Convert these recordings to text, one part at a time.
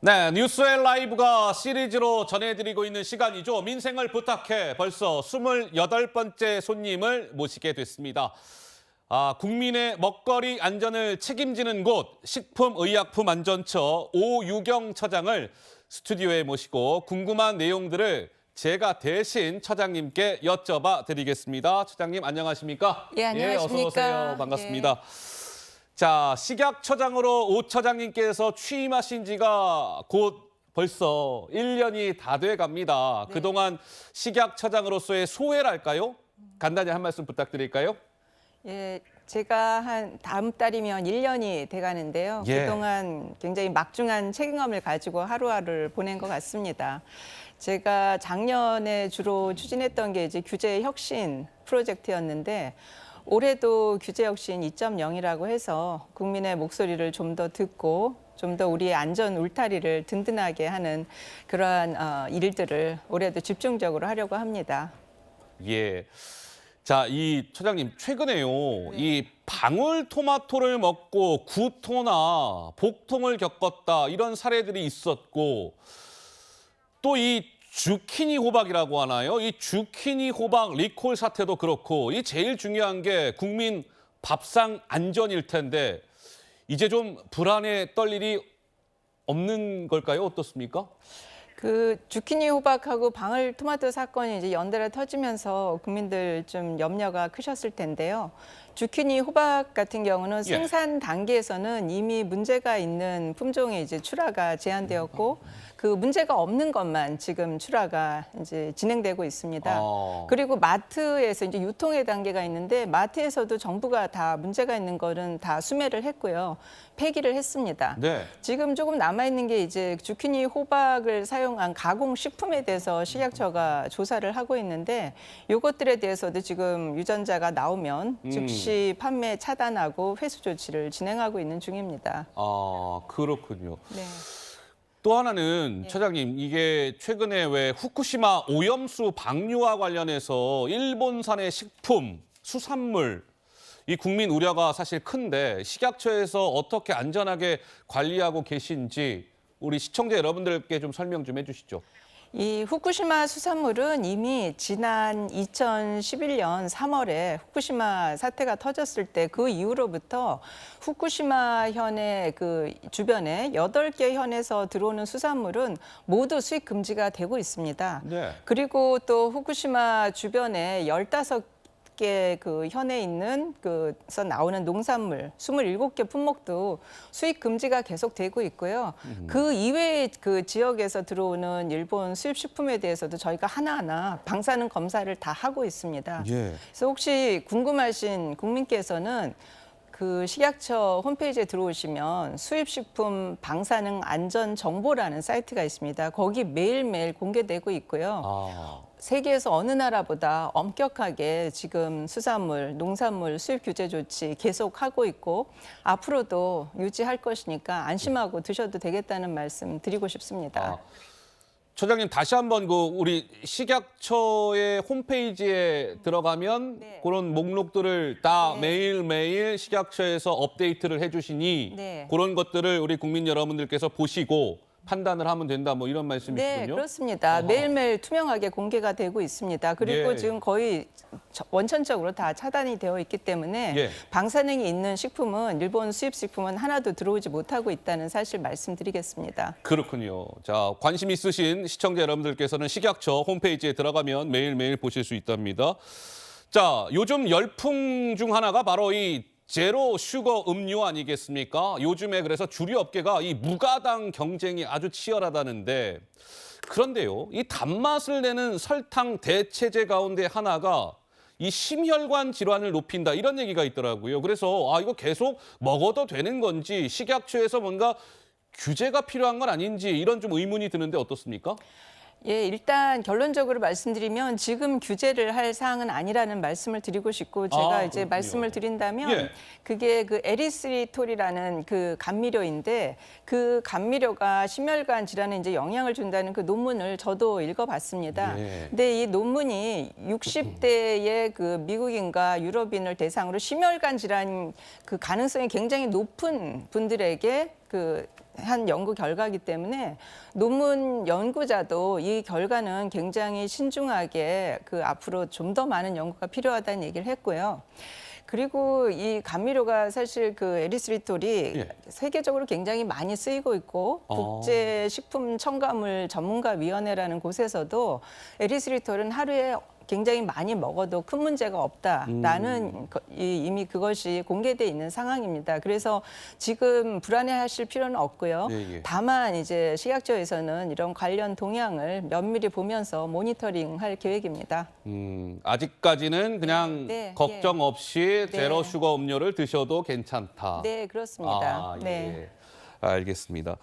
네, 뉴스의 라이브가 시리즈로 전해드리고 있는 시간이죠. 민생을 부탁해 벌써 28번째 손님을 모시게 됐습니다. 국민의 먹거리 안전을 책임지는 곳 식품의약품안전처 오유경 처장을 스튜디오에 모시고 궁금한 내용들을 제가 대신 처장님께 여쭤봐 드리겠습니다. 처장님 안녕하십니까? 예, 안녕하십니까? 어서 오세요. 반갑습니다. 자, 식약처장으로 오 처장님께서 취임하신 지가 곧 벌써 1년이 다 돼 갑니다. 네. 그동안 식약처장으로서의 소회랄까요? 간단히 한 말씀 부탁드릴까요? 예, 제가 한 다음 달이면 1년이 돼가는데요. 예. 그동안 굉장히 막중한 책임감을 가지고 하루하루를 보낸 것 같습니다. 제가 작년에 주로 추진했던 게 이제 규제 혁신 프로젝트였는데 올해도 규제 혁신 2.0이라고 해서 국민의 목소리를 좀 더 듣고 좀 더 우리의 안전 울타리를 든든하게 하는 그러한 일들을 올해도 집중적으로 하려고 합니다. 예. 자, 이 처장님 최근에요. 이 방울토마토를 먹고 구토나 복통을 겪었다 이런 사례들이 있었고 또 이 주키니 호박이라고 하나요? 이 주키니 호박 리콜 사태도 그렇고 이 제일 중요한 게 국민 밥상 안전일 텐데 이제 좀 불안에 떨 일이 없는 걸까요? 어떻습니까? 그 주키니 호박하고 방울토마토 사건이 이제 연달아 터지면서 국민들 좀 염려가 크셨을 텐데요. 주키니 호박 같은 경우는 생산 단계에서는 이미 문제가 있는 품종의 이제 출하가 제한되었고 그 문제가 없는 것만 지금 출하가 이제 진행되고 있습니다. 그리고 마트에서 이제 유통의 단계가 있는데 마트에서도 정부가 다 문제가 있는 거는 다 수매를 했고요. 폐기를 했습니다. 네. 지금 조금 남아있는 게 이제 주키니 호박을 사용한 가공식품에 대해서 식약처가 조사를 하고 있는데 이것들에 대해서도 지금 유전자가 나오면 즉시 판매 차단하고 회수 조치를 진행하고 있는 중입니다. 그렇군요. 네. 또 하나는 처장님, 이게 최근에 왜 후쿠시마 오염수 방류와 관련해서 일본산의 식품, 수산물, 이 국민 우려가 사실 큰데 식약처에서 어떻게 안전하게 관리하고 계신지 우리 시청자 여러분들께 좀 설명 좀 해주시죠. 이 후쿠시마 수산물은 이미 지난 2011년 3월에 후쿠시마 사태가 터졌을 때 그 이후로부터 후쿠시마 현의 그 주변에 8개 현에서 들어오는 수산물은 모두 수입 금지가 되고 있습니다. 네. 그리고 또 후쿠시마 주변에 15개 그 현에 있는 그서 나오는 농산물 27개 품목도 수입 금지가 계속되고 있고요. 그 이외의 그 지역에서 들어오는 일본 수입 식품에 대해서도 저희가 하나하나 방사능 검사를 다 하고 있습니다. 예. 그래서 혹시 궁금하신 국민께서는 그 식약처 홈페이지에 들어오시면 수입식품 방사능 안전 정보라는 사이트가 있습니다. 거기 매일매일 공개되고 있고요. 세계에서 어느 나라보다 엄격하게 지금 수산물, 농산물 수입 규제 조치 계속하고 있고 앞으로도 유지할 것이니까 안심하고 드셔도 되겠다는 말씀 드리고 싶습니다. 처장님 다시 한번 그 우리 식약처의 홈페이지에 들어가면 네. 그런 목록들을 다 네. 매일매일 식약처에서 업데이트를 해주시니 네. 그런 것들을 우리 국민 여러분들께서 보시고 판단을 하면 된다 뭐 이런 말씀이시군요. 네, 그렇습니다. 매일매일 투명하게 공개가 되고 있습니다. 그리고 예. 지금 거의 원천적으로 다 차단이 되어 있기 때문에 예. 방사능이 있는 식품은 일본 수입 식품은 하나도 들어오지 못하고 있다는 사실 말씀드리겠습니다. 그렇군요. 자, 관심 있으신 시청자 여러분들께서는 식약처 홈페이지에 들어가면 매일매일 보실 수 있답니다. 자, 요즘 열풍 중 하나가 바로 이 제로 슈거 음료 아니겠습니까? 요즘에 그래서 주류 업계가 이 무가당 경쟁이 아주 치열하다는데 그런데요, 이 단맛을 내는 설탕 대체제 가운데 하나가 이 심혈관 질환을 높인다 이런 얘기가 있더라고요. 그래서 이거 계속 먹어도 되는 건지 식약처에서 뭔가 규제가 필요한 건 아닌지 이런 좀 의문이 드는데 어떻습니까? 예, 일단 결론적으로 말씀드리면 지금 규제를 할 사항은 아니라는 말씀을 드리고 싶고 제가 이제 그렇군요. 말씀을 드린다면 예. 그게 그 에리스리톨이라는 그 감미료인데 그 감미료가 심혈관 질환에 이제 영향을 준다는 그 논문을 저도 읽어봤습니다. 예. 근데 이 논문이 60대의 그 미국인과 유럽인을 대상으로 심혈관 질환 그 가능성이 굉장히 높은 분들에게 한 연구 결과이기 때문에 논문 연구자도 이 결과는 굉장히 신중하게 앞으로 좀 더 많은 연구가 필요하다는 얘기를 했고요. 그리고 이 감미료가 사실 에리스리톨이 예. 세계적으로 굉장히 많이 쓰이고 있고 국제식품첨가물 전문가위원회라는 곳에서도 에리스리톨은 하루에 굉장히 많이 먹어도 큰 문제가 없다라는 이미 그것이 공개돼 있는 상황입니다. 그래서 지금 불안해하실 필요는 없고요. 예, 예. 다만 이제 식약처에서는 이런 관련 동향을 면밀히 보면서 모니터링할 계획입니다. 아직까지는 그냥 네, 걱정 없이 네. 제로 슈거 음료를 드셔도 괜찮다. 네, 그렇습니다. 아, 예. 네. 알겠습니다.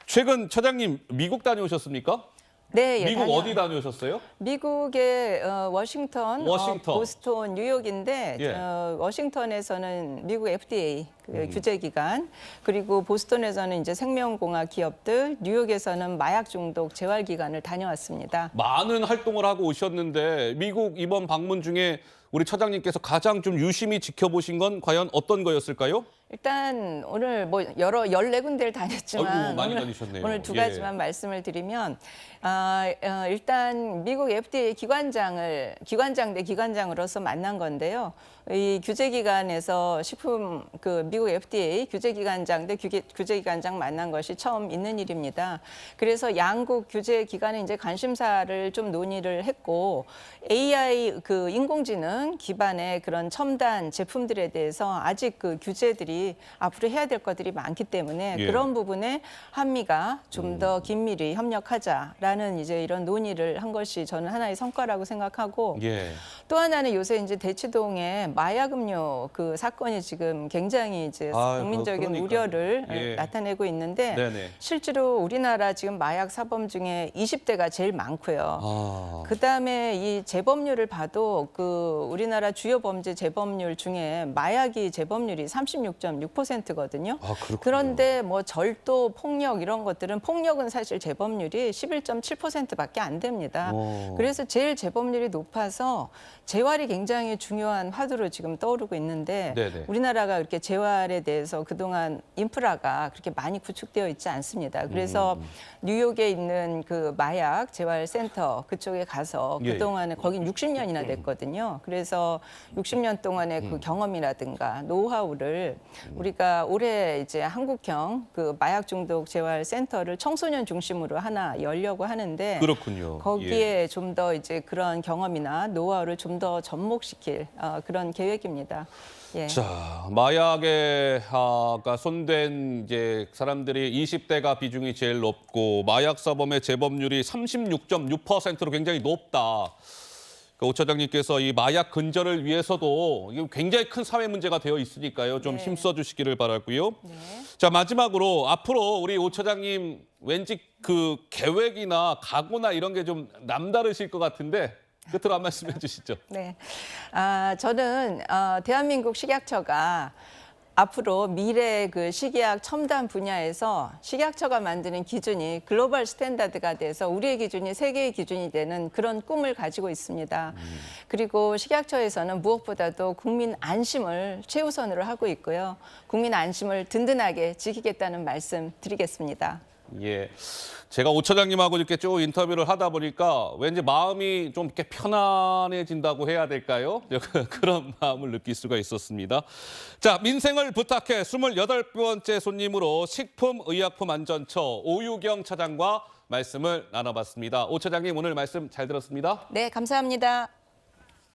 최근 처장님 미국 다녀오셨습니까? 네, 예, 미국 어디 다녀오셨어요? 미국의 워싱턴, 워싱턴. 보스턴, 뉴욕인데 예. 워싱턴에서는 미국 FDA 규제기관, 그리고 보스턴에서는 이제 생명공학 기업들, 뉴욕에서는 마약 중독 재활기관을 다녀왔습니다. 많은 활동을 하고 오셨는데 미국 이번 방문 중에 우리 처장님께서 가장 좀 유심히 지켜보신 건 과연 어떤 거였을까요? 일단 오늘 14군데를 다녔지만 아이고, 많이 다니셨네요. 오늘 두 예. 가지만 말씀을 드리면 일단 미국 FDA 기관장 대 기관장으로서 만난 건데요. 이 규제기관에서 미국 FDA 규제기관장 대 규제기관장 만난 것이 처음 있는 일입니다. 그래서 양국 규제기관에 이제 관심사를 좀 논의를 했고 AI 인공지능 기반의 그런 첨단 제품들에 대해서 아직 규제들이 앞으로 해야 될 것들이 많기 때문에 예. 그런 부분에 한미가 좀 더 긴밀히 협력하자라는 이제 이런 논의를 한 것이 저는 하나의 성과라고 생각하고 예. 또 하나는 요새 이제 대치동의 마약 음료 사건이 지금 굉장히 이제 국민적인 그러니까요. 우려를 예. 나타내고 있는데 네네. 실제로 우리나라 지금 마약 사범 중에 20대가 제일 많고요. 그다음에 이 재범률을 봐도 우리나라 주요 범죄 재범률 중에 마약이 재범률이 36.6%거든요. 그렇군요. 그런데 절도, 폭력 이런 것들은 폭력은 사실 재범률이 11.7%밖에 안 됩니다. 그래서 제일 재범률이 높아서 재활이 굉장히 중요한 화두로 지금 떠오르고 있는데 네네. 우리나라가 그렇게 재활에 대해서 그동안 인프라가 그렇게 많이 구축되어 있지 않습니다. 그래서 뉴욕에 있는 마약 재활센터 그쪽에 가서 예. 그동안에 거긴 60년이나 됐거든요. 그래서 60년 동안의 경험이라든가 노하우를 우리가 올해 이제 한국형 마약 중독 재활 센터를 청소년 중심으로 하나 열려고 하는데 그렇군요. 거기에 예. 좀 더 이제 그런 경험이나 노하우를 좀 더 접목시킬 그런 계획입니다. 예. 자, 마약에 손댄 이제 사람들이 20대가 비중이 제일 높고 마약 사범의 재범률이 36.6%로 굉장히 높다. 오 처장님께서 이 마약 근절을 위해서도 이게 굉장히 큰 사회 문제가 되어 있으니까요. 좀 네. 힘써 주시기를 바라고요. 네. 자, 마지막으로 앞으로 우리 오 처장님 왠지 계획이나 각오나 이런 게 좀 남다르실 것 같은데 끝으로 한 말씀 해주시죠. 네. 저는 대한민국 식약처가 앞으로 미래 식이약 첨단 분야에서 식약처가 만드는 기준이 글로벌 스탠다드가 돼서 우리의 기준이 세계의 기준이 되는 그런 꿈을 가지고 있습니다. 그리고 식약처에서는 무엇보다도 국민 안심을 최우선으로 하고 있고요. 국민 안심을 든든하게 지키겠다는 말씀 드리겠습니다. 예. 제가 오 처장님하고 이렇게 쭉 인터뷰를 하다 보니까 왠지 마음이 좀 이렇게 편안해진다고 해야 될까요? 그런 마음을 느낄 수가 있었습니다. 자, 민생을 부탁해 28번째 손님으로 식품의약품안전처 오유경 차장과 말씀을 나눠봤습니다. 오 처장님 오늘 말씀 잘 들었습니다. 네, 감사합니다.